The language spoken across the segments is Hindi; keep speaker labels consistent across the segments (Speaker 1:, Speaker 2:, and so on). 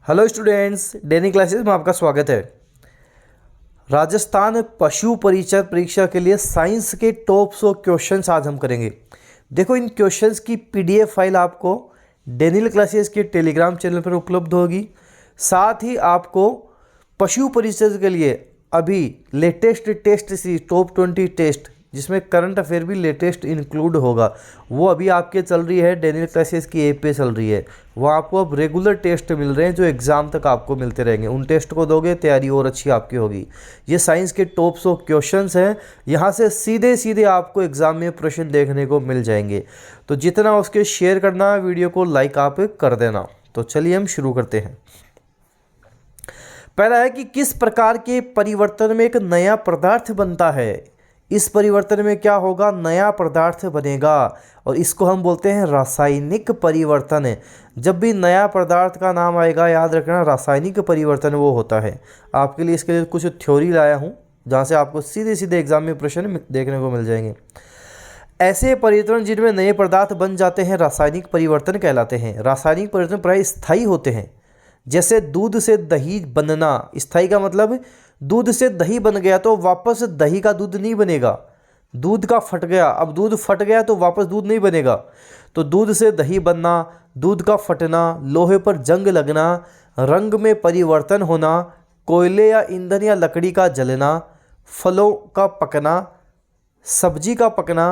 Speaker 1: हेलो स्टूडेंट्स, डेनी क्लासेस में आपका स्वागत है। राजस्थान पशु परिचय परीक्षा के लिए साइंस के टॉप 100 क्वेश्चंस आज हम करेंगे। देखो, इन क्वेश्चंस की पीडीएफ फाइल आपको डेनियल क्लासेस के टेलीग्राम चैनल पर उपलब्ध होगी। साथ ही आपको पशु परिचय के लिए अभी latest test series top 20 test, जिसमें करंट अफेयर भी लेटेस्ट इंक्लूड होगा, वो अभी आपके चल रही है। डेनियल क्लासेस की ऐप पे चल रही है। वो आपको अब रेगुलर टेस्ट मिल रहे हैं जो एग्ज़ाम तक आपको मिलते रहेंगे। उन टेस्ट को दोगे, तैयारी और अच्छी आपकी होगी। ये साइंस के टॉप 100 क्वेश्चंस हैं। यहाँ से सीधे सीधे आपको एग्ज़ाम में प्रश्न देखने को मिल जाएंगे। तो जितना उसके शेयर करना, वीडियो को लाइक आप कर देना। तो चलिए हम शुरू करते हैं। पहला है कि किस प्रकार के परिवर्तन में एक नया पदार्थ बनता है। इस परिवर्तन में क्या होगा? नया पदार्थ बनेगा और इसको हम बोलते हैं रासायनिक परिवर्तन। जब भी नया पदार्थ का नाम आएगा, याद रखना रासायनिक परिवर्तन वो होता है। आपके लिए इसके लिए कुछ थ्योरी लाया हूँ जहाँ से आपको सीधे सीधे एग्जाम में प्रश्न देखने को मिल जाएंगे। ऐसे परिवर्तन जिनमें नए पदार्थ बन जाते हैं रासायनिक परिवर्तन कहलाते हैं। रासायनिक परिवर्तन प्राय स्थायी होते हैं। जैसे दूध से दही बनना। स्थायी का मतलब दूध से दही बन गया तो वापस दही का दूध नहीं बनेगा। दूध का फट गया, अब दूध फट गया तो वापस दूध नहीं बनेगा। तो दूध से दही बनना, दूध का फटना, लोहे पर जंग लगना, रंग में परिवर्तन होना, कोयले या ईंधन या लकड़ी का जलना, फलों का पकना, सब्जी का पकना,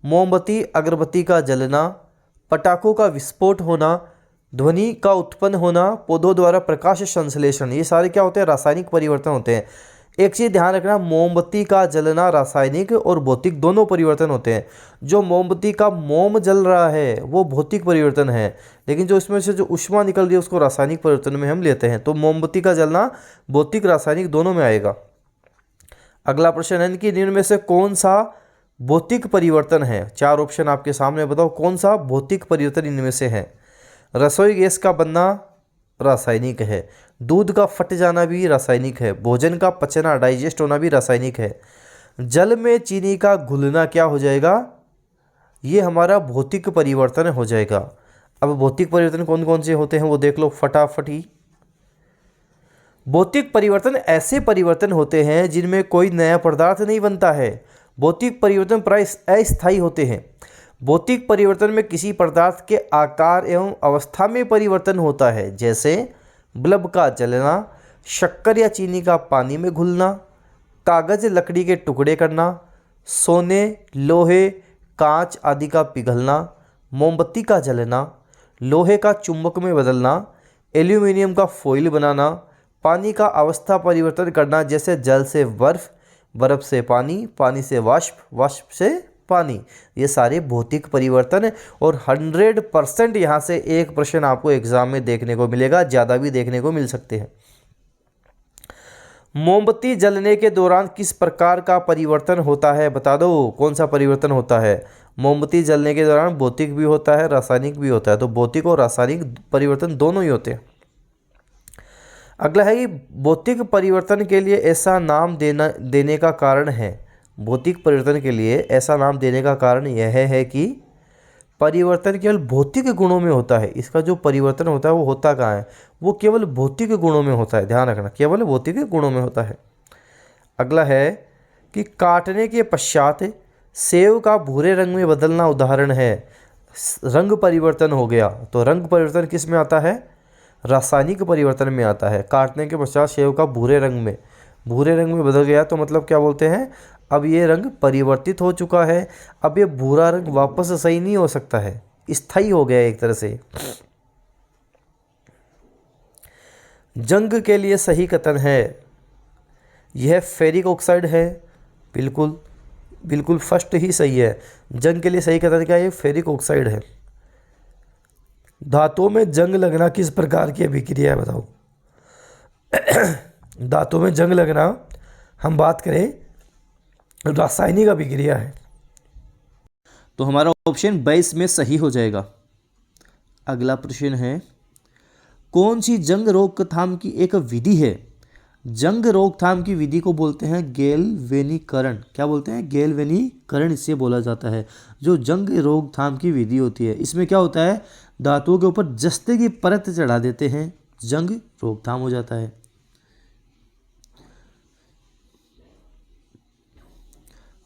Speaker 1: मोमबत्ती अगरबत्ती का जलना, पटाखों का विस्फोट होना, ध्वनि का उत्पन्न होना, पौधों द्वारा प्रकाश संश्लेषण, ये सारे क्या होते हैं? रासायनिक परिवर्तन होते हैं। एक चीज़ ध्यान रखना, मोमबत्ती का जलना रासायनिक और भौतिक दोनों परिवर्तन होते हैं। जो मोमबत्ती का मोम जल रहा है वो भौतिक परिवर्तन है, लेकिन जो इसमें से जो ऊष्मा निकल रही है उसको रासायनिक परिवर्तन में हम लेते हैं। तो मोमबत्ती का जलना भौतिक रासायनिक दोनों में आएगा। अगला प्रश्न है कि निम्न में से कौन सा भौतिक परिवर्तन है? 4 ऑप्शन आपके सामने, बताओ कौन सा भौतिक परिवर्तन इनमें से है। रसोई गैस का बनना रासायनिक है। दूध का फट जाना भी रासायनिक है। भोजन का पचना, डाइजेस्ट होना भी रासायनिक है। जल में चीनी का घुलना क्या हो जाएगा? ये हमारा भौतिक परिवर्तन हो जाएगा। अब भौतिक परिवर्तन कौन कौन से होते हैं वो देख लो फटाफट ही। भौतिक परिवर्तन ऐसे परिवर्तन होते हैं जिनमें कोई नया पदार्थ नहीं बनता है। भौतिक परिवर्तन प्राय अस्थायी होते हैं। भौतिक परिवर्तन में किसी पदार्थ के आकार एवं अवस्था में परिवर्तन होता है, जैसे बल्ब का जलना, शक्कर या चीनी का पानी में घुलना, कागज लकड़ी के टुकड़े करना, सोने, लोहे, कांच आदि का पिघलना, मोमबत्ती का जलना, लोहे का चुंबक में बदलना, एल्यूमिनियम का फॉइल बनाना, पानी का अवस्था परिवर्तन करना, जैसे जल से बर्फ, बर्फ से पानी, पानी से वाष्प, वाष्प से पानी। ये सारे भौतिक परिवर्तन। और 100% यहाँ से एक प्रश्न आपको एग्जाम में देखने को मिलेगा, ज़्यादा भी देखने को मिल सकते हैं। मोमबत्ती जलने के दौरान किस प्रकार का परिवर्तन होता है? बता दो कौन सा परिवर्तन होता है। मोमबत्ती जलने के दौरान भौतिक भी होता है, रासायनिक भी होता है। तो भौतिक और रासायनिक परिवर्तन दोनों ही होते हैं। अगला है कि भौतिक परिवर्तन के लिए ऐसा नाम देने का कारण है। भौतिक परिवर्तन के लिए ऐसा नाम देने का कारण यह है कि परिवर्तन केवल भौतिक गुणों में होता है। इसका जो परिवर्तन होता है वो होता कहाँ है? वो केवल भौतिक गुणों में होता है। ध्यान रखना, केवल भौतिक गुणों में होता है। अगला है कि काटने के पश्चात सेव का भूरे रंग में बदलना उदाहरण है। रंग परिवर्तन हो गया, तो रंग परिवर्तन किस में आता है? रासायनिक परिवर्तन में आता है। काटने के पश्चात सेव का भूरे रंग में बदल गया, तो मतलब क्या बोलते हैं? अब ये रंग परिवर्तित हो चुका है। अब ये भूरा रंग वापस सही नहीं हो सकता है, स्थायी हो गया एक तरह से। जंग के लिए सही कथन है, यह फेरिक ऑक्साइड है। बिल्कुल बिल्कुल फर्स्ट ही सही है। जंग के लिए सही कथन क्या है? ये फेरिक ऑक्साइड है। धातुओं में जंग लगना किस प्रकार की अभिक्रिया है? बताओ। धातुओं में जंग लगना हम बात करें रासायनिक अभिक्रिया है, तो हमारा ऑप्शन 22 में सही हो जाएगा। अगला प्रश्न है, कौन सी जंग रोकथाम की एक विधि है? जंग रोकथाम की विधि को बोलते हैं गैल्वेनीकरण। क्या बोलते हैं? गैल्वेनीकरण इससे बोला जाता है। जो जंग रोकथाम की विधि होती है, इसमें क्या होता है? धातुओं के ऊपर जस्ते की परत चढ़ा देते हैं, जंग रोकथाम हो जाता है।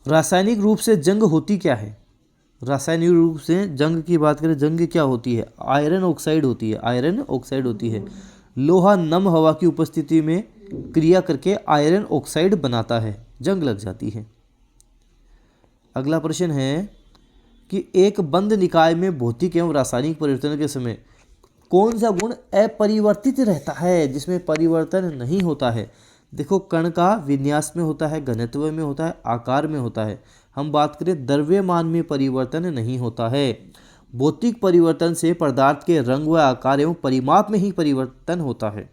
Speaker 1: रासायनिक रूप से जंग होती क्या है? रासायनिक रूप से जंग की बात करें, जंग क्या होती है? आयरन ऑक्साइड होती है, आयरन ऑक्साइड होती है। लोहा नम हवा की उपस्थिति में क्रिया करके आयरन ऑक्साइड बनाता है, जंग लग जाती है। अगला प्रश्न है कि एक बंद निकाय में भौतिक एवं रासायनिक परिवर्तन के समय कौन सा गुण अपरिवर्तित रहता है, जिसमें परिवर्तन नहीं होता है? देखो, कण का विन्यास में होता है, घनत्व में होता है, आकार में होता है। हम बात करें द्रव्यमान में परिवर्तन नहीं होता है। भौतिक परिवर्तन से पदार्थ के रंग व आकार एवं परिमाप में ही परिवर्तन होता है।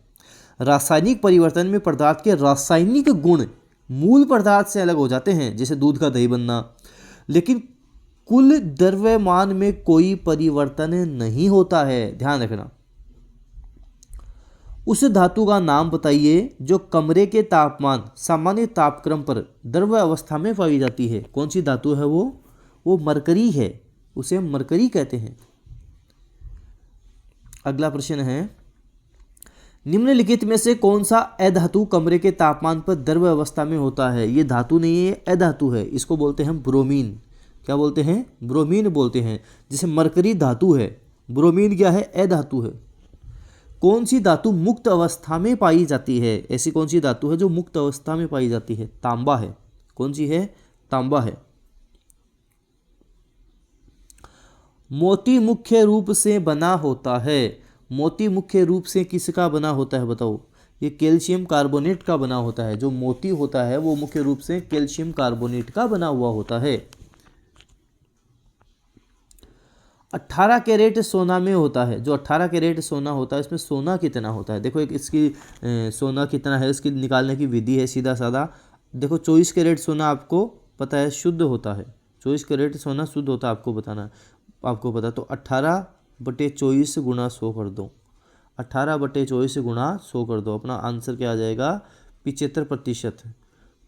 Speaker 1: रासायनिक परिवर्तन में पदार्थ के रासायनिक गुण मूल पदार्थ से अलग हो जाते हैं, जैसे दूध का दही बनना, लेकिन कुल द्रव्यमान में कोई परिवर्तन नहीं होता है, ध्यान रखना। उस धातु का नाम बताइए जो कमरे के तापमान सामान्य तापक्रम पर द्रव्य अवस्था में पाई जाती है। कौन सी धातु है वो मरकरी है, उसे हम मरकरी कहते हैं। अगला प्रश्न है, निम्नलिखित में से कौन सा अधातु कमरे के तापमान पर द्रव्य अवस्था में होता है? ये धातु नहीं है, अधातु है, इसको बोलते हैं ब्रोमीन। क्या बोलते हैं? ब्रोमीन बोलते हैं। जैसे मरकरी धातु है, ब्रोमीन क्या है? अधातु है। कौन सी धातु मुक्त अवस्था में पाई जाती है? ऐसी कौन सी धातु है जो मुक्त अवस्था में पाई जाती है? तांबा है। कौन सी है? तांबा है। मोती मुख्य रूप से बना होता है। मोती मुख्य रूप से किसका बना होता है बताओ? ये कैल्शियम कार्बोनेट का बना होता है। जो मोती होता है वो मुख्य रूप से कैल्शियम कार्बोनेट का बना हुआ होता है। 18 कैरेट सोना में होता है, जो 18 कैरेट सोना होता है इसमें सोना कितना होता है? देखो, एक इसकी सोना कितना है इसकी निकालने की विधि है, सीधा साधा। देखो, 24 कैरेट सोना आपको पता है शुद्ध होता है, 24 कैरेट सोना शुद्ध होता है, आपको बताना, आपको पता। तो 18/24 गुणा 100 कर दो, 18/24 गुणा 100 कर दो, अपना आंसर क्या आ जाएगा? 75%।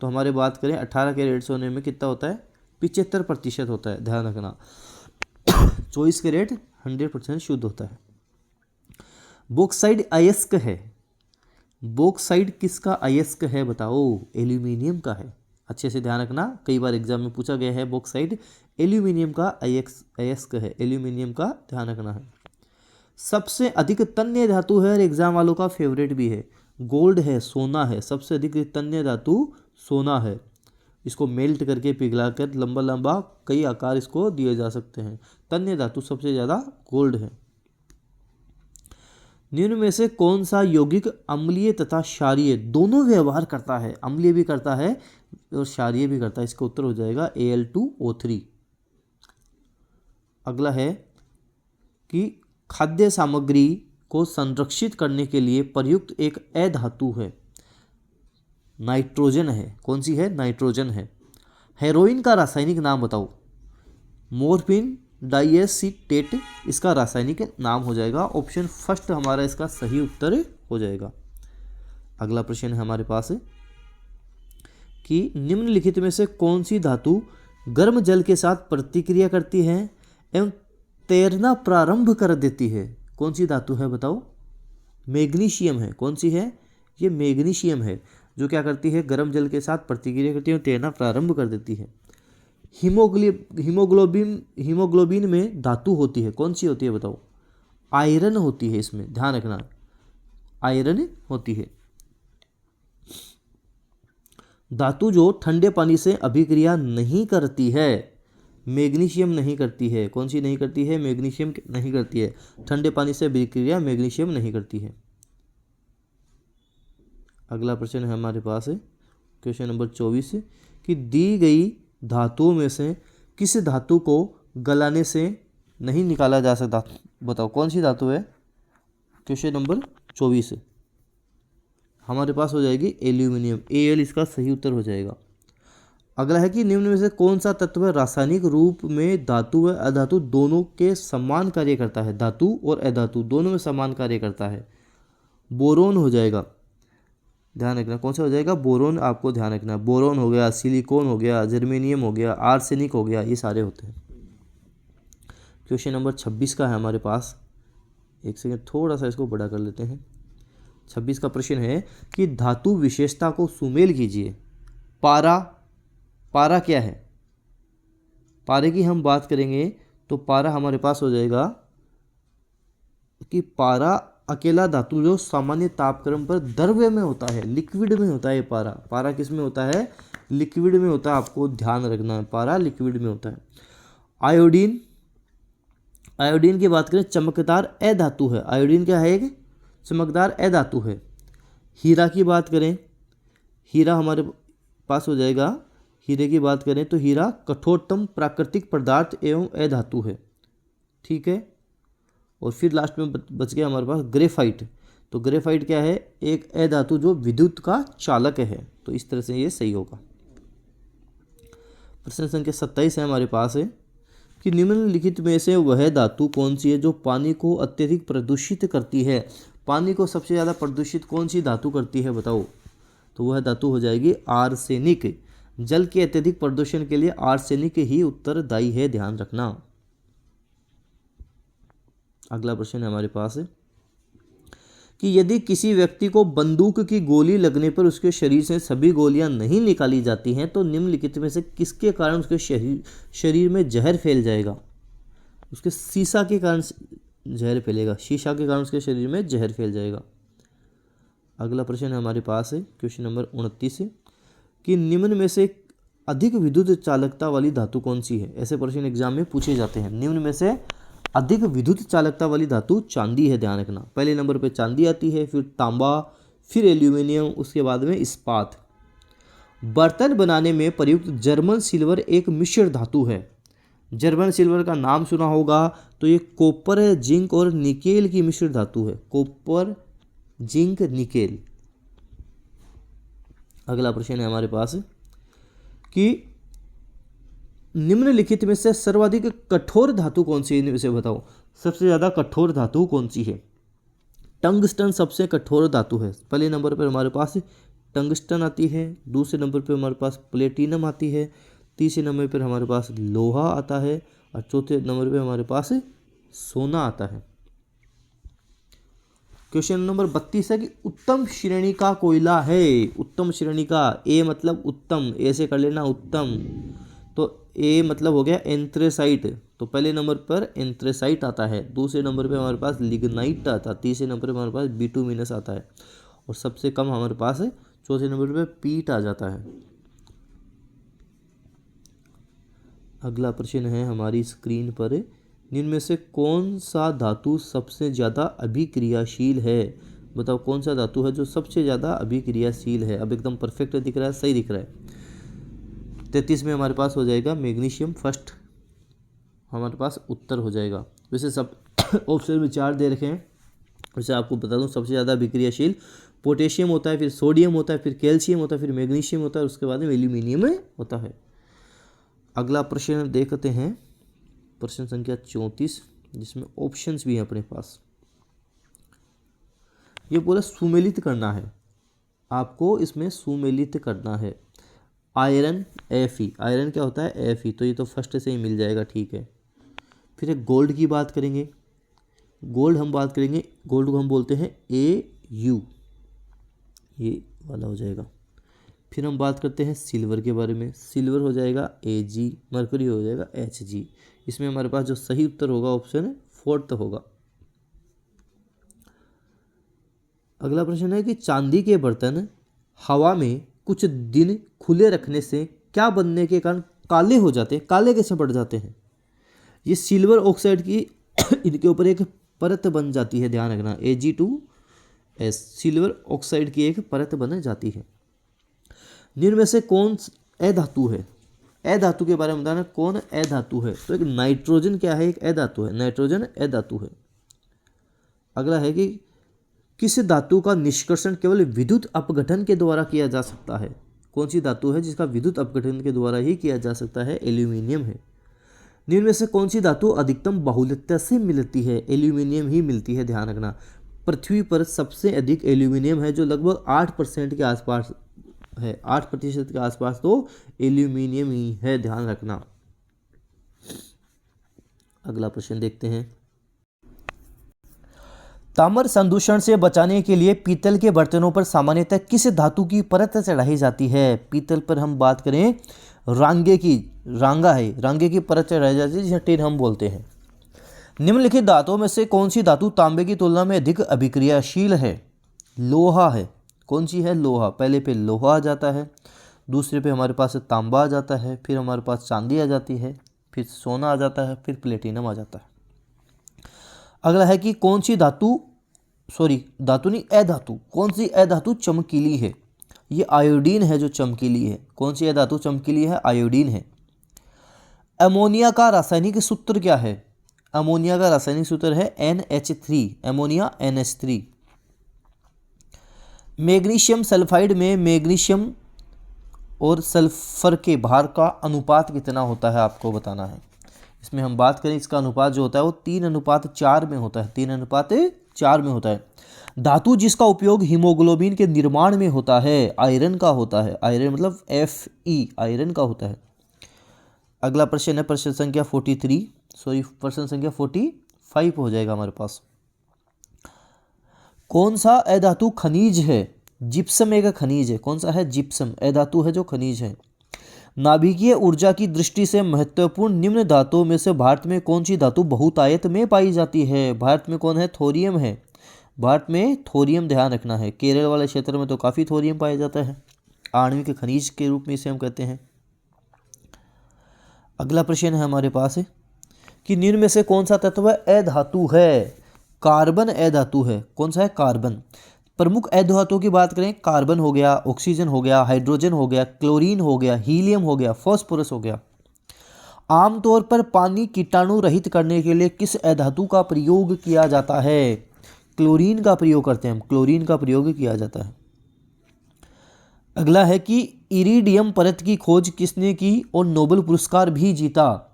Speaker 1: तो हमारे बात करें 18 कैरेट सोने में कितना होता है? 75% होता है, ध्यान रखना। 24 कैरेट 100% शुद्ध होता है। बॉक्साइड अयस्क है। बॉक्साइड किसका अयस्क है बताओ? एल्यूमिनियम का है। अच्छे से ध्यान रखना, कई बार एग्जाम में पूछा गया है। बॉक्साइड एल्यूमिनियम का अयस्क है, एल्यूमिनियम का ध्यान रखना है। सबसे अधिक तन्य धातु है और एग्जाम वालों का फेवरेट भी है, गोल्ड है, सोना है। सबसे अधिक तन्य धातु सोना है। इसको मेल्ट करके पिघला कर लंबा लंबा कई आकार इसको दिए जा सकते हैं। तन्य धातु सबसे ज़्यादा गोल्ड है। निम्न में से कौन सा यौगिक अम्लीय तथा क्षारीय दोनों व्यवहार करता है? अम्लीय भी करता है और क्षारीय भी करता है। इसका उत्तर हो जाएगा Al2O3। अगला है कि खाद्य सामग्री को संरक्षित करने के लिए प्रयुक्त एक अधातु है, नाइट्रोजन है। कौन सी है? नाइट्रोजन है। हेरोइन का रासायनिक नाम बताओ? मोरफिन डाइएसिटेट इसका रासायनिक नाम हो जाएगा। ऑप्शन फर्स्ट हमारा इसका सही उत्तर हो जाएगा। अगला प्रश्न है हमारे पास कि निम्नलिखित में से कौन सी धातु गर्म जल के साथ प्रतिक्रिया करती है एवं तैरना प्रारंभ कर देती है? कौन सी धातु है बताओ? मैग्नीशियम है। कौन सी है? ये मैग्नीशियम है, जो क्या करती है? गर्म जल के साथ प्रतिक्रिया करती है और तैरना प्रारंभ कर देती है। हीमोग्लोबिन में धातु होती है, कौन सी होती है बताओ? आयरन होती है, इसमें ध्यान रखना, आयरन होती है। धातु जो ठंडे पानी से अभिक्रिया नहीं करती है, मैग्नीशियम नहीं करती है। कौन सी नहीं करती है? मैग्नीशियम नहीं करती है। ठंडे पानी से अभिक्रिया मैग्नीशियम नहीं करती है। अगला प्रश्न है हमारे पास क्वेश्चन नंबर 24 कि दी गई धातुओं में से किस धातु को गलाने से नहीं निकाला जा सकता? बताओ कौन सी धातु है? क्वेश्चन नंबर 24 हमारे पास हो जाएगी एल्यूमिनियम। Al इसका सही उत्तर हो जाएगा। अगला है कि निम्न में से कौन सा तत्व रासायनिक रूप में धातु व अधातु दोनों के समान कार्य करता है? धातु और अधातु दोनों में समान कार्य करता है। बोरोन हो जाएगा, ध्यान रखना। कौन सा हो जाएगा? बोरोन। आपको ध्यान रखना, बोरोन हो गया, सिलिकॉन हो गया, जर्मेनियम हो गया, आर्सेनिक हो गया, ये सारे होते हैं। क्वेश्चन नंबर 26 का है हमारे पास। एक सेकंड, थोड़ा सा इसको बड़ा कर लेते हैं। 26 का प्रश्न है कि धातु विशेषता को सुमेल कीजिए। पारा, पारा क्या है? पारे की हम बात करेंगे तो पारा हमारे पास हो जाएगा कि पारा अकेला धातु जो सामान्य तापक्रम पर द्रव्य में होता है, लिक्विड में होता है। पारा, पारा किस में होता है? लिक्विड में होता है। आपको ध्यान रखना है, पारा लिक्विड में होता है। आयोडीन, आयोडीन की बात करें चमकदार अधातु है। आयोडीन क्या है? एक चमकदार अधातु है। हीरा की बात करें, हीरा हमारे पास हो जाएगा, हीरे की बात करें तो हीरा कठोरतम प्राकृतिक पदार्थ एवं अधातु है। ठीक है। और फिर लास्ट में बच गया हमारे पास ग्रेफाइट। तो ग्रेफाइट क्या है? एक अधातु जो विद्युत का चालक है। तो इस तरह से ये सही होगा। प्रश्न संख्या 27 है हमारे पास है कि निम्नलिखित में से वह धातु कौन सी है जो पानी को अत्यधिक प्रदूषित करती है? पानी को सबसे ज़्यादा प्रदूषित कौन सी धातु करती है बताओ? तो वह धातु हो जाएगी आर्सेनिक। जल के अत्यधिक प्रदूषण के लिए आर्सेनिक ही उत्तरदायी है, ध्यान रखना। अगला प्रश्न है हमारे पास है कि यदि किसी व्यक्ति को बंदूक की गोली लगने पर उसके शरीर से सभी गोलियां नहीं निकाली जाती हैं तो निम्नलिखित में से किसके कारण उसके शरीर में जहर फैल जाएगा? उसके शीशा के कारण जहर फैलेगा, शीशा के कारण उसके शरीर में जहर फैल जाएगा। अगला प्रश्न है हमारे पास है क्वेश्चन नंबर 29 है कि निम्न में से अधिक विद्युत चालकता वाली धातु कौन सी है? ऐसे प्रश्न एग्जाम में पूछे जाते हैं। निम्न में से अधिक विद्युत चालकता वाली धातु चांदी है, ध्यान रखना। पहले नंबर पे चांदी आती है, फिर तांबा, फिर एल्यूमिनियम, उसके बाद में इस्पात। बर्तन बनाने में प्रयुक्त जर्मन सिल्वर एक मिश्र धातु है। जर्मन सिल्वर का नाम सुना होगा तो ये कॉपर, जिंक और निकेल की मिश्र धातु है। Copper, zinc, nickel. अगला प्रश्न है हमारे पास कि निम्नलिखित में से सर्वाधिक कठोर धातु कौन सी है? इनमें से बताओ सबसे ज़्यादा कठोर धातु कौन सी है? टंगस्टन सबसे कठोर धातु है। पहले नंबर पर हमारे पास टंगस्टन आती है, दूसरे नंबर पर हमारे पास प्लेटिनम आती है, तीसरे नंबर पर हमारे पास लोहा आता है और चौथे नंबर पर हमारे पास सोना आता है। क्वेश्चन नंबर 32 है कि उत्तम श्रेणी का कोयला है। उत्तम श्रेणी का, ए मतलब उत्तम, ऐसे कर लेना उत्तम। तो ए मतलब हो गया एंथ्रेसाइट। तो पहले नंबर पर एंथ्रेसाइट आता है, दूसरे नंबर पे हमारे पास लिग्नाइट आता है, तीसरे नंबर पे हमारे पास बिटुमिनस आता है और सबसे कम हमारे पास है चौथे नंबर पे पीट आ जाता है। अगला प्रश्न है हमारी स्क्रीन पर, निम्न में से कौन सा धातु सबसे ज़्यादा अभिक्रियाशील है? बताओ कौन सा धातु है जो सबसे ज़्यादा अभिक्रियाशील है? अब एकदम परफेक्ट दिख रहा है, सही दिख रहा है। 33 में हमारे पास हो जाएगा मैग्नीशियम, फर्स्ट हमारे पास उत्तर हो जाएगा। वैसे सब ऑप्शन में 4 दे रखे हैं। वैसे आपको बता दूं सबसे ज़्यादा अभिक्रियाशील पोटेशियम होता है, फिर सोडियम होता है, फिर कैल्शियम होता है, फिर मैग्नीशियम होता है, उसके बाद में एल्यूमिनियम होता है। अगला प्रश्न देखते हैं, प्रश्न संख्या 34, जिसमें ऑप्शंस भी हैं अपने पास। ये पूरा सुमेलित करना है आपको, इसमें सुमेलित करना है। आयरन Fe, आयरन क्या होता है? Fe, तो ये तो फर्स्ट से ही मिल जाएगा, ठीक है। फिर एक गोल्ड की बात करेंगे। गोल्ड हम बात करेंगे, गोल्ड को हम बोलते हैं Au, ये वाला हो जाएगा। फिर हम बात करते हैं सिल्वर के बारे में। सिल्वर हो जाएगा Ag, मरकरी हो जाएगा Hg। इसमें हमारे पास जो सही उत्तर होगा ऑप्शन 4 होगा। अगला प्रश्न है कि चांदी के बर्तन हवा में कुछ दिन खुले रखने से क्या बनने के कारण काले हो जाते हैं? काले कैसे पड़ जाते हैं? ये सिल्वर ऑक्साइड की इनके ऊपर एक परत बन जाती है, ध्यान रखना, Ag2S, सिल्वर ऑक्साइड की एक परत बन जाती है। निम्न में से कौन अधातु है? अधातु के बारे में बताना, कौन अधातु है? तो एक नाइट्रोजन क्या है? एक अधातु है, नाइट्रोजन अधातु है। अगला है कि किस धातु का निष्कर्षण केवल विद्युत अपघटन के द्वारा किया जा सकता है? कौन सी धातु है जिसका विद्युत अपघटन के द्वारा ही किया जा सकता है? एल्यूमिनियम है। निम्न में से कौन सी धातु अधिकतम बाहुल्यता से मिलती है? एल्यूमिनियम ही मिलती है, ध्यान रखना। पृथ्वी पर सबसे अधिक एल्यूमिनियम है जो लगभग 8% के आसपास है, 8% के आसपास तो एल्यूमिनियम ही है, ध्यान रखना। अगला प्रश्न देखते हैं। ताम्र संदूषण से बचाने के लिए पीतल के बर्तनों पर सामान्यतः किस धातु की परत चढ़ाई जाती है? पीतल पर हम बात करें रांगे की, रांगे की परत चढ़ाई जाती है, जिसे टिन हम बोलते हैं। निम्नलिखित धातुओं में से कौन सी धातु तांबे की तुलना में अधिक अभिक्रियाशील है? लोहा है। कौन सी है? लोहा। पहले पे लोहा आ जाता है, दूसरे पे हमारे पास तांबा आ जाता है, फिर हमारे पास चांदी आ जाती है, फिर सोना आ जाता है, फिर प्लेटिनम आ जाता है। अगला है कि कौन सी धातु, धातु नहीं, अधातु, कौन सी अधातु चमकीली है? ये आयोडीन है जो चमकीली है। कौन सी अधातु चमकीली है? आयोडीन है। अमोनिया का रासायनिक सूत्र क्या है? अमोनिया का रासायनिक सूत्र है NH3, ammonia NH3। Magnesium sulphide में मैग्नीशियम और सल्फर के भार का अनुपात कितना होता है, आपको बताना है। इसमें हम बात करें, इसका अनुपात जो होता है वो 3:4 में होता है, 3:4 में होता है। धातु जिसका उपयोग हीमोग्लोबिन के निर्माण में होता है, आयरन का होता है। आयरन मतलब Fe, आयरन का होता है। अगला प्रश्न है प्रश्न संख्या 45 हो जाएगा हमारे पास। कौन सा अधातु खनिज है? जिप्सम एक खनिज है। कौन सा है? जिप्सम अधातु है जो खनिज है। नाभिकीय ऊर्जा की दृष्टि से महत्वपूर्ण निम्न धातुओं में से भारत में कौन सी धातु बहुतायत में पाई जाती है? भारत में कौन है? थोरियम है। भारत में थोरियम, ध्यान रखना है। केरल वाले क्षेत्र में तो काफ़ी थोरियम पाया जाता है, आणविक खनिज के रूप में इसे हम कहते हैं। अगला प्रश्न है हमारे पास कि निम्न में से कौन सा तत्व अधातु है? कार्बन अधातु है। कौन सा है? कार्बन। प्रमुख अधातुओं की बात करें, कार्बन हो गया, ऑक्सीजन हो गया, हाइड्रोजन हो गया, क्लोरीन हो गया, हीलियम हो गया, फास्फोरस हो गया। आमतौर पर पानी कीटाणु रहित करने के लिए किस अधातु का प्रयोग किया जाता है? क्लोरीन का प्रयोग करते हैं हम, क्लोरीन का प्रयोग किया जाता है। अगला है कि इरिडियम परत की खोज किसने की और नोबेल पुरस्कार भी जीता?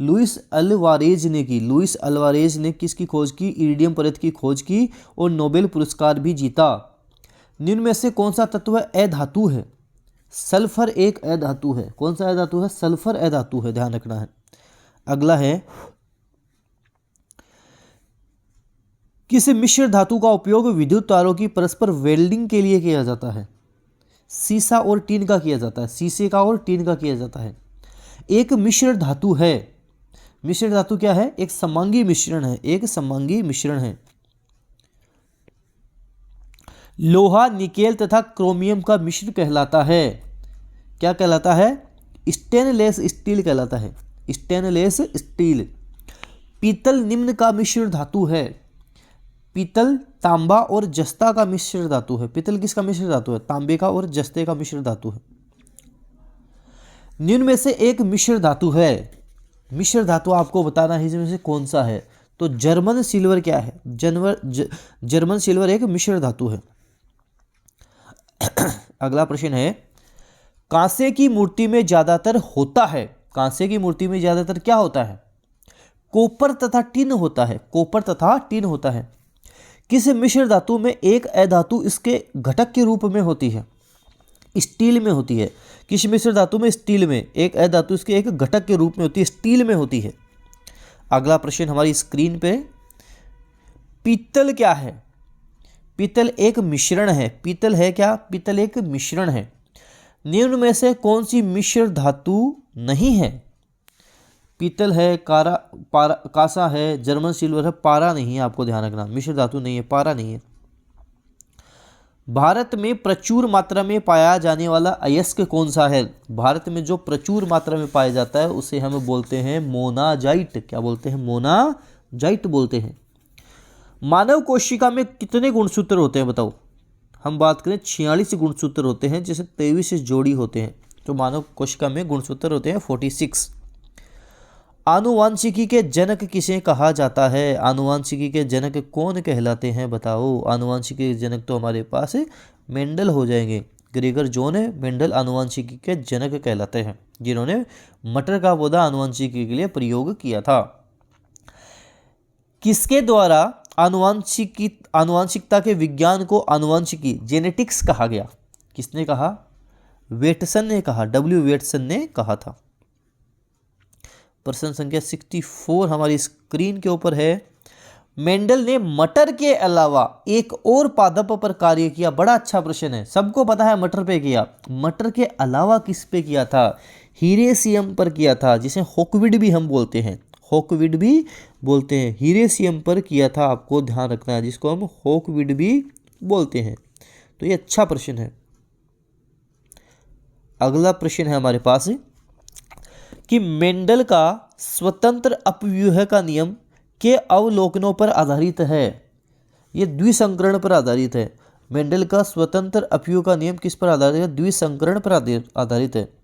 Speaker 1: लुइस अल्वारेज ने की। लुइस अल्वारेज ने किसकी खोज की? इरिडियम परत की खोज की और नोबेल पुरस्कार भी जीता। निम्न में से कौन सा तत्व अधातु है? सल्फर एक अधातु है। कौन सा अधातु है? सल्फर अधातु है, ध्यान रखना है। अगला है किस मिश्र धातु का उपयोग विद्युत तारों की परस्पर वेल्डिंग के लिए किया जाता है? सीसा और टीन का किया जाता है, सीसे का और टीन का किया जाता है। एक मिश्र धातु है। मिश्र धातु क्या है? एक समांगी मिश्रण है, एक समांगी मिश्रण है। लोहा, निकेल तथा क्रोमियम का मिश्र कहलाता है। क्या कहलाता है? स्टेनलेस स्टील कहलाता है, स्टेनलेस स्टील। पीतल निम्न का मिश्र धातु है। पीतल तांबा और जस्ता का मिश्र धातु है। पीतल किसका मिश्र धातु है? तांबे का और जस्ते का मिश्र धातु है। निम्न में से एक मिश्र धातु है। मिश्र धातु आपको बताना है इसमें से कौन सा है। तो जर्मन सिल्वर क्या है? जर्मन सिल्वर एक मिश्र धातु है। अगला प्रश्न है कांसे की मूर्ति में ज्यादातर होता है। कांसे की मूर्ति में ज्यादातर क्या होता है? कॉपर तथा टिन होता है। कॉपर तथा टिन होता है। किस मिश्र धातु में एक अधातु इसके घटक के रूप में होती है? स्टील में होती है। किस मिश्र धातु में? स्टील में। एक अधातु इसके एक घटक के रूप में होती है, स्टील में होती है। अगला प्रश्न हमारी स्क्रीन पे, पीतल क्या है? पीतल एक मिश्रण है। पीतल है क्या? पीतल एक मिश्रण है। निम्न में से कौन सी मिश्र धातु नहीं है? पीतल है, कांसा है, जर्मन सिल्वर है, पारा नहीं है। आपको ध्यान रखना, मिश्र धातु नहीं है, पारा नहीं है। भारत में प्रचुर मात्रा में पाया जाने वाला अयस्क कौन सा है? भारत में जो प्रचुर मात्रा में पाया जाता है उसे हम बोलते हैं मोनाजाइट। क्या बोलते हैं? मोनाजाइट बोलते हैं। मानव कोशिका में कितने गुणसूत्र होते हैं बताओ? हम बात करें 46 गुणसूत्र होते हैं, जैसे 23 जोड़ी होते हैं। तो मानव कोशिका में गुणसूत्र होते हैं 46। आनुवांशिकी के जनक किसे कहा जाता है? आनुवांशिकी के जनक कौन कहलाते हैं बताओ? आनुवांशिकी के जनक तो हमारे पास मेंडल हो जाएंगे। ग्रेगर जॉन मेंडल आनुवांशिकी के जनक कहलाते हैं, जिन्होंने मटर का पौधा आनुवांशिकी के लिए प्रयोग किया था। किसके द्वारा आनुवांशिकता के विज्ञान को आनुवांशिकी जेनेटिक्स कहा गया? किसने कहा? वेटसन ने कहा, W वेटसन ने कहा था। प्रश्न संख्या 64 हमारी स्क्रीन के ऊपर है। मेंडल ने मटर के अलावा एक और पादप पर कार्य किया। बड़ा अच्छा प्रश्न है, सबको पता है मटर पे किया, मटर के अलावा किस पे किया था? हीरेसियम पर किया था, जिसे होकविड भी हम बोलते हैं, होकविड भी बोलते हैं। हीरेसियम पर किया था, आपको ध्यान रखना है, जिसको हम होकविड भी बोलते हैं। तो ये अच्छा प्रश्न है। अगला प्रश्न है हमारे पास कि मेंडल का स्वतंत्र अपव्यूह का नियम के अवलोकनों पर आधारित है। ये द्विसंकरण पर आधारित है। मेंडल का स्वतंत्र अपव्यूह का नियम किस पर आधारित है? द्विसंकरण पर आधारित है।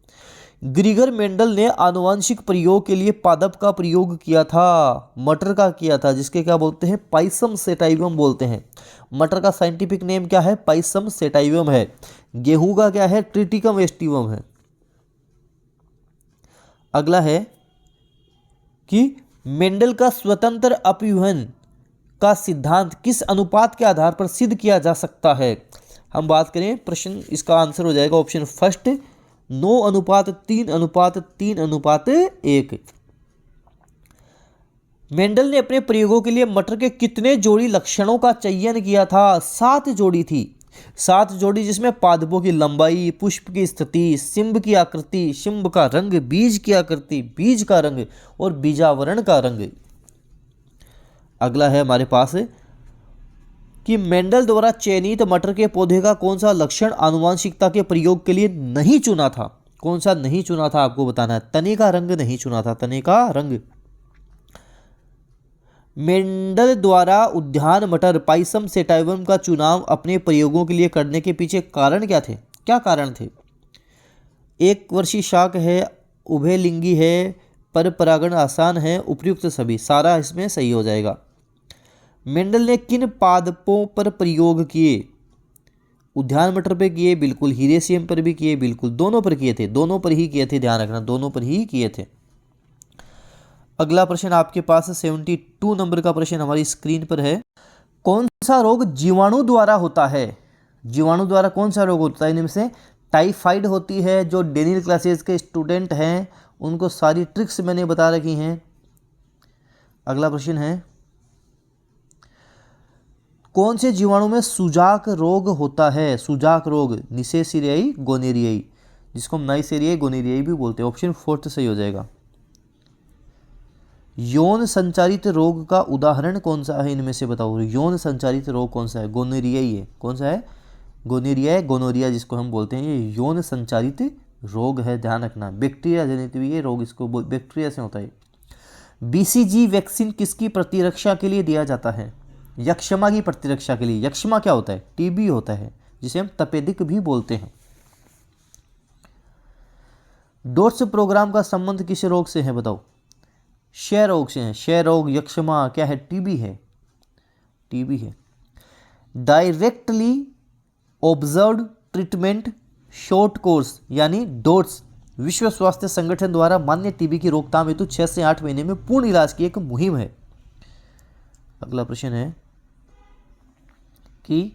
Speaker 1: ग्रीगर मेंडल ने आनुवंशिक प्रयोग के लिए पादप का प्रयोग किया था, मटर का किया था, जिसके क्या बोलते हैं? पाइसम सेटाइवम बोलते हैं। मटर का साइंटिफिक नेम क्या है? पाइसम सेटाइवम है। गेहूं का क्या है? ट्रिटिकम एस्टिवम है। अगला है कि मेंडल का स्वतंत्र अपव्यूहन का सिद्धांत किस अनुपात के आधार पर सिद्ध किया जा सकता है? हम बात करें प्रश्न, इसका आंसर हो जाएगा ऑप्शन फर्स्ट, 9:3:3:1। मेंडल ने अपने प्रयोगों के लिए मटर के कितने जोड़ी लक्षणों का चयन किया था? 7 जोड़ी थी। 7 जोड़ी, जिसमें पादपों की लंबाई, पुष्प की स्थिति, शिंब की आकृति, शिंब का रंग, बीज की आकृति, बीज का रंग और बीजावरण का रंग। अगला है हमारे पास कि मेंडल द्वारा चयनित मटर के पौधे का कौन सा लक्षण आनुवंशिकता के प्रयोग के लिए नहीं चुना था? कौन सा नहीं चुना था, आपको बताना है। तने का रंग नहीं चुना था, तने का रंग। मेंडल द्वारा उद्यान मटर पाइसम सेटाइवम का चुनाव अपने प्रयोगों के लिए करने के पीछे कारण क्या थे? क्या कारण थे? एक वर्षीय शाक है, उभयलिंगी है, पर परागण आसान है, उपयुक्त सभी, सारा इसमें सही हो जाएगा। मेंडल ने किन पादपों पर प्रयोग किए? उद्यान मटर पे किए, बिल्कुल। हीरेसियम पर भी किए, बिल्कुल। दोनों पर किए थे, दोनों पर ही किए थे, ध्यान रखना, दोनों पर ही किए थे। अगला प्रश्न आपके पास 72 नंबर का प्रश्न हमारी स्क्रीन पर है। कौन सा रोग जीवाणु द्वारा होता है? जीवाणु द्वारा कौन सा रोग होता है? इनमें से टाइफाइड होती है। जो डेनियल क्लासेस के स्टूडेंट हैं उनको सारी ट्रिक्स मैंने बता रखी हैं। अगला प्रश्न है, कौन से जीवाणु में सुजाक रोग होता है? सुजाक रोग, निसेसिरियाई गोनेरियाई, जिसको हम नाइसेरियाई गोनेरियाई भी बोलते हैं। ऑप्शन फोर्थ सही हो जाएगा। यौन संचारित रोग का उदाहरण कौन सा है? इनमें से बताओ, यौन संचारित रोग कौन सा है? गोनेरिया ही है। कौन सा है? गोनेरिया है, गोनोरिया जिसको हम बोलते हैं, ये यौन संचारित रोग है, ध्यान रखना। बैक्टीरिया जनित भी ये रोग, इसको बैक्टीरिया से होता है। बीसीजी वैक्सीन किसकी प्रतिरक्षा के लिए दिया जाता है? यक्षमा की प्रतिरक्षा के लिए। यक्षमा क्या होता है? टीबी होता है, जिसे हम तपेदिक भी बोलते हैं। डोट्स प्रोग्राम का संबंध किस रोग से है? बताओ। क्षय रोग से है। क्षय रोग, यक्षमा क्या है? टीबी है, टीबी है। Directly observed treatment short course यानी डोट्स विश्व स्वास्थ्य संगठन द्वारा मान्य टीबी की रोकथाम हेतु 6 से 8 महीने में पूर्ण इलाज की एक मुहिम है। अगला प्रश्न है कि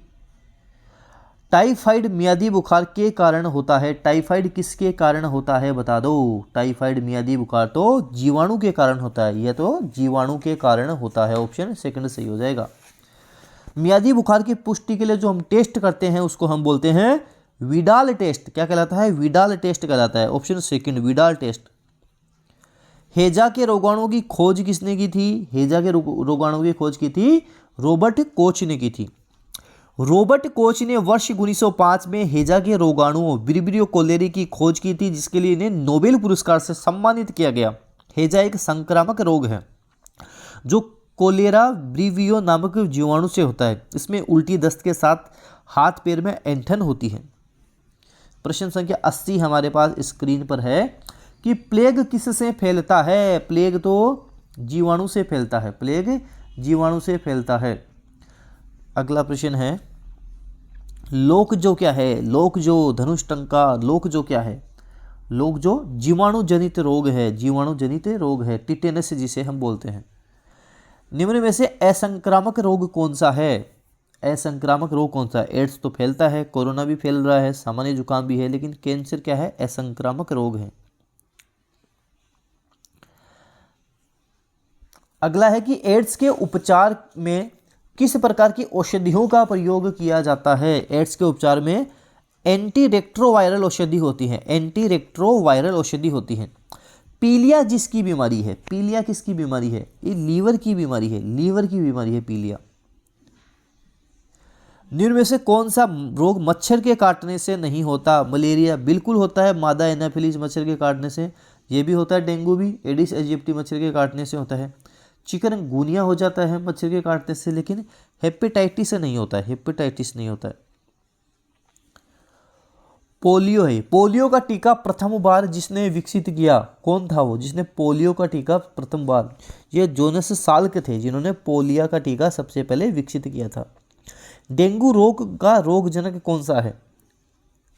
Speaker 1: टाइफाइड मियादी बुखार के कारण होता है? टाइफाइड किसके कारण होता है? बता दो। टाइफाइड मियादी बुखार तो जीवाणु के कारण होता है, यह तो जीवाणु के कारण होता है। ऑप्शन सेकंड सही हो जाएगा। मियादी बुखार की पुष्टि के लिए जो हम टेस्ट करते हैं उसको हम बोलते हैं विडाल टेस्ट। क्या कहलाता है? विडाल टेस्ट कहलाता है। Option second, Widal test. हेजा के रोगाणु की खोज किसने की थी? हेजा के रोगाणु की खोज की थी रॉबर्ट कोच ने की थी। रॉबर्ट कोच ने वर्ष 1905 में हेजा के रोगाणुओं विब्रियो कोलेरी की खोज की थी, जिसके लिए इन्हें नोबेल पुरस्कार से सम्मानित किया गया। हेजा एक संक्रामक रोग है जो कोलेरा ब्रिवियो नामक जीवाणु से होता है। इसमें उल्टी दस्त के साथ हाथ पैर में ऐंठन होती है। प्रश्न संख्या 80 हमारे पास स्क्रीन पर है कि प्लेग किससे फैलता है? प्लेग तो जीवाणु से फैलता है, प्लेग जीवाणु से फैलता है। अगला प्रश्न है, लोकजो क्या है? लोकजो, धनुष्टंका, लोकजो क्या है? लोकजो जीवाणु जनित रोग है, जीवाणु जनित रोग है, टिटेनस जिसे हम बोलते हैं। निम्न में से असंक्रामक रोग कौन सा है? असंक्रामक रोग कौन सा है? एड्स तो फैलता है, कोरोना भी फैल रहा है, सामान्य जुकाम भी है, लेकिन कैंसर क्या है? असंक्रामक रोग है। अगला है कि एड्स के उपचार में किस प्रकार की औषधियों का प्रयोग किया जाता है। एड्स के उपचार में एंटी रेट्रोवायरल औषधि होती है, एंटी रेट्रोवायरल औषधि होती है। पीलिया जिसकी बीमारी है, पीलिया किसकी बीमारी है, ये लीवर की बीमारी है, लीवर की बीमारी है पीलिया। निम्न में से कौन सा रोग मच्छर के काटने से नहीं होता। मलेरिया बिल्कुल होता है, मादा एनाफिलीज मच्छर के काटने से। ये भी होता है डेंगू भी एडिस एजिप्टी मच्छर के काटने से होता है। चिकनगुनिया हो जाता है मच्छर के काटने से, लेकिन हेपेटाइटिस से नहीं होता है, हेपेटाइटिस नहीं होता है। पोलियो है, पोलियो का टीका प्रथम बार जिसने विकसित किया कौन था वो, जिसने पोलियो का टीका प्रथम बार, ये जोनस साल्क थे जिन्होंने पोलियो का टीका सबसे पहले विकसित किया था। डेंगू रोग का रोगजनक कौन सा है,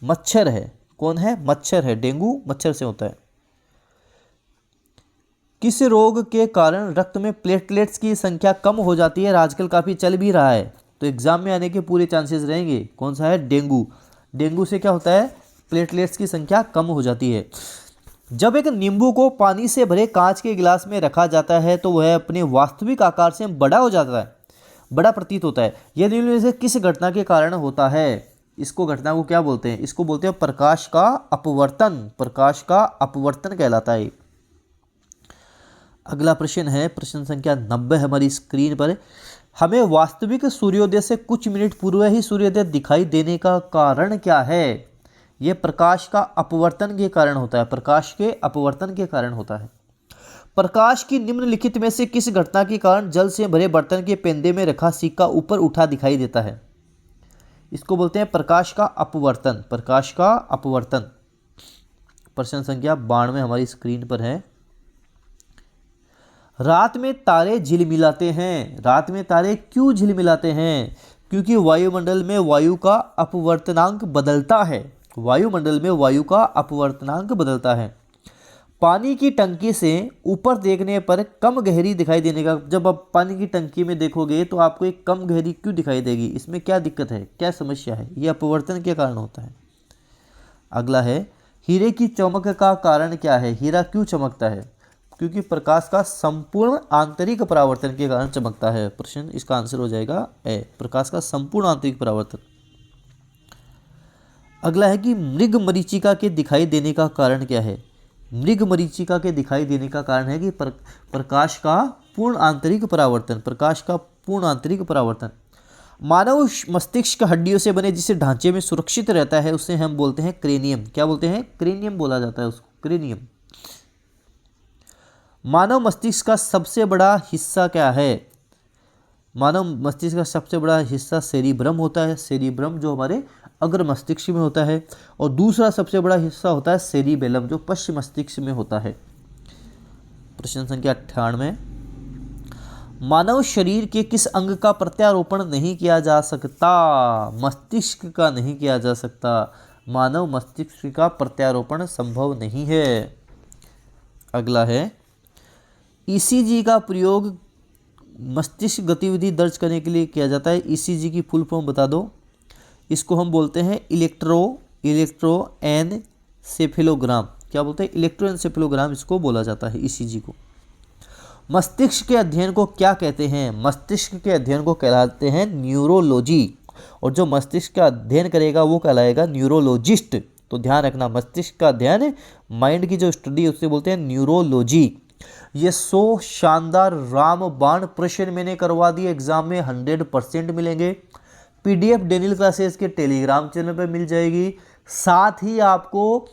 Speaker 1: मच्छर है। कौन है, मच्छर है, डेंगू मच्छर से होता है। किस रोग के कारण रक्त में प्लेटलेट्स की संख्या कम हो जाती है, आजकल काफ़ी चल भी रहा है, तो एग्जाम में आने के पूरे चांसेस रहेंगे। कौन सा है, डेंगू। डेंगू से क्या होता है, प्लेटलेट्स की संख्या कम हो जाती है। जब एक नींबू को पानी से भरे कांच के गिलास में रखा जाता है तो वह अपने वास्तविक आकार से बड़ा हो जाता है, बड़ा प्रतीत होता है। यह निम्न में से किस घटना के कारण होता है। इसको घटना को क्या बोलते हैं, इसको बोलते हैं प्रकाश का अपवर्तन, प्रकाश का अपवर्तन कहलाता है। अगला प्रश्न है प्रश्न संख्या 90 हमारी स्क्रीन पर। हमें वास्तविक सूर्योदय से कुछ मिनट पूर्व ही सूर्योदय दिखाई देने का कारण क्या है। यह प्रकाश का अपवर्तन के कारण होता है, प्रकाश के अपवर्तन के कारण होता है। प्रकाश की निम्नलिखित में से किस घटना के कारण जल से भरे बर्तन के पेंदे में रखा सिक्का ऊपर उठा दिखाई देता है। इसको बोलते हैं प्रकाश का अपवर्तन, प्रकाश का अपवर्तन। प्रश्न संख्या 92 हमारी स्क्रीन पर है। रात में तारे झिलमिलाते हैं, रात में तारे क्यों झिलमिलाते हैं, क्योंकि वायुमंडल में वायु का अपवर्तनांक बदलता है, वायुमंडल में वायु का अपवर्तनांक बदलता है। पानी की टंकी से ऊपर देखने पर कम गहरी दिखाई देने का, जब आप पानी की टंकी में देखोगे तो आपको एक कम गहरी क्यों दिखाई देगी, इसमें क्या दिक्कत है, क्या समस्या है, ये अपवर्तन के कारण होता है। अगला है हीरे की चमक का कारण क्या है, हीरा क्यों चमकता है, क्योंकि प्रकाश का संपूर्ण आंतरिक परावर्तन के कारण चमकता है। प्रश्न इसका आंसर हो जाएगा ए, प्रकाश का संपूर्ण आंतरिक परावर्तन। अगला है कि मृग मरीचिका के दिखाई देने का कारण क्या है। मृग मरीचिका के दिखाई देने का कारण है कि प्रकाश का पूर्ण आंतरिक परावर्तन, प्रकाश का पूर्ण आंतरिक परावर्तन। मानव मस्तिष्क हड्डियों से बने जिस ढांचे में सुरक्षित रहता है उसे हम बोलते हैं क्रेनियम। क्या बोलते हैं, क्रेनियम बोला जाता है उसको, क्रेनियम। मानव मस्तिष्क का सबसे बड़ा हिस्सा क्या है। मानव मस्तिष्क का सबसे बड़ा हिस्सा सेरिब्रम होता है, सेरिब्रम जो हमारे अग्र मस्तिष्क में होता है, और दूसरा सबसे बड़ा हिस्सा होता है सेरिबेलम जो पश्च मस्तिष्क में होता है। प्रश्न संख्या 98। मानव शरीर के किस अंग का प्रत्यारोपण नहीं किया जा सकता, मस्तिष्क का नहीं किया जा सकता, मानव मस्तिष्क का प्रत्यारोपण संभव नहीं है। अगला है ईसीजी का प्रयोग मस्तिष्क गतिविधि दर्ज करने के लिए किया जाता है। ईसीजी की फुल फॉर्म बता दो। इसको हम बोलते हैं इलेक्ट्रोएन्सेफेलोग्राम। क्या बोलते हैं, इलेक्ट्रोएन्सेफेलोग्राम इसको बोला जाता है ईसीजी को। मस्तिष्क के अध्ययन को क्या कहते हैं, मस्तिष्क के अध्ययन को कहलाते हैं न्यूरोलॉजी, और जो मस्तिष्क का अध्ययन करेगा वो कहलाएगा न्यूरोलॉजिस्ट। तो ध्यान रखना, मस्तिष्क का अध्ययन, माइंड की जो स्टडी उससे बोलते हैं न्यूरोलॉजी। ये 100 शानदार रामबाण प्रश्न मैंने करवा दिए, एग्जाम में 100% मिलेंगे। पीडीएफ डेनियल क्लासेस के टेलीग्राम चैनल पर मिल जाएगी। साथ ही आपको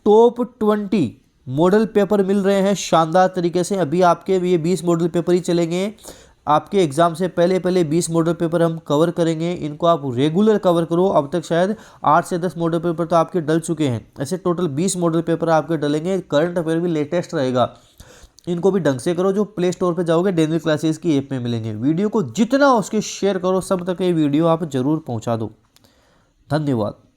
Speaker 1: टॉप 20 मॉडल पेपर मिल रहे हैं शानदार तरीके से। अभी आपके ये 20 मॉडल पेपर ही चलेंगे, आपके एग्जाम से पहले 20 मॉडल पेपर हम कवर करेंगे। इनको आप रेगुलर कवर करो। अब तक शायद 8 से 10 मॉडल पेपर तो आपके डल चुके हैं, ऐसे टोटल 20 मॉडल पेपर आपके डलेंगे। करंट अफेयर भी लेटेस्ट रहेगा, इनको भी ढंग से करो। जो प्ले स्टोर पे जाओगे डेनियल क्लासेस की ऐप में मिलेंगे। वीडियो को जितना हो उसके शेयर करो, सब तक ये वीडियो आप जरूर पहुंचा दो। धन्यवाद।